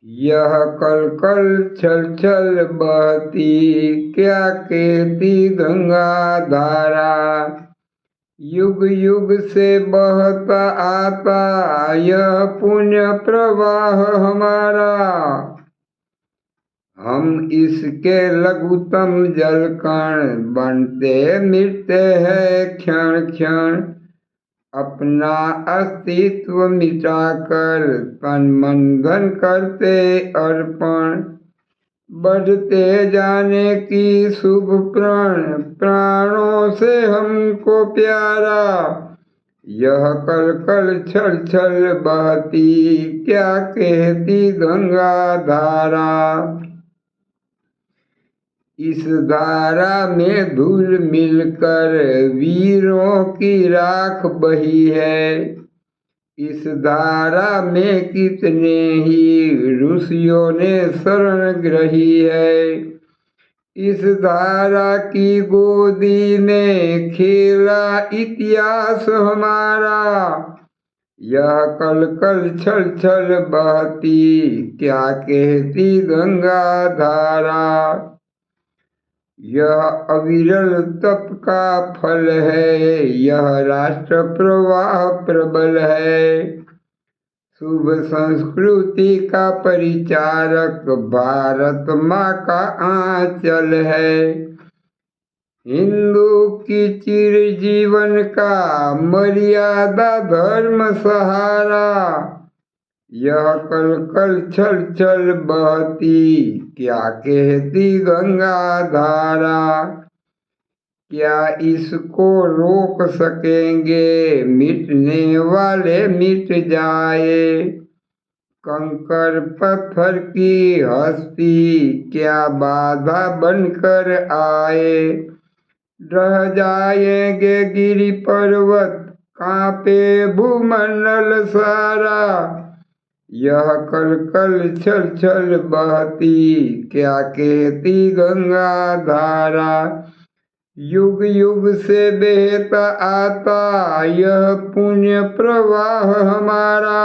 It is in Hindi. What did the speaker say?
यह कल कल छल छल बहती, क्या कहती गंगा धारा। युग युग से बहता आता यह पुण्य प्रवाह हमारा। हम इसके लघुतम जलकण, बनते मिटते हैं क्षण क्षण। अपना अस्तित्व मिटाकर तन मन धन करते अर्पण। बढ़ते जाने की शुभ प्रण, प्राणों से हमको प्यारा। यह कल कल छल छल बहती, क्या कहती गंगा धारा। इस धारा में धूल मिलकर वीरों की राख बही है। इस धारा में कितने ही ऋषियों ने शरण ग्रही है। इस धारा की गोदी में खेला इतिहास हमारा। यह कल कल छल छल बहती, क्या कहती गंगा धारा। यह अविरल तप का फल है, यह राष्ट्र प्रवाह प्रबल है। शुभ संस्कृति का परिचारक भारत माँ का आंचल है। हिंदू की चिर जीवन का मर्यादा धर्म सहारा। यह कल कल छल छल बहती, क्या कहती गंगा धारा। क्या इसको रोक सकेंगे, मिटने वाले मिट जाए। कंकर पत्थर की हस्ती क्या बाधा बनकर आए। रह जाएंगे गिरि पर्वत, कांपे भूमंडल सारा। यह कल कल छल छल बहती, क्या कहती गंगा धारा। युग युग से बहता आता यह पुण्य प्रवाह हमारा।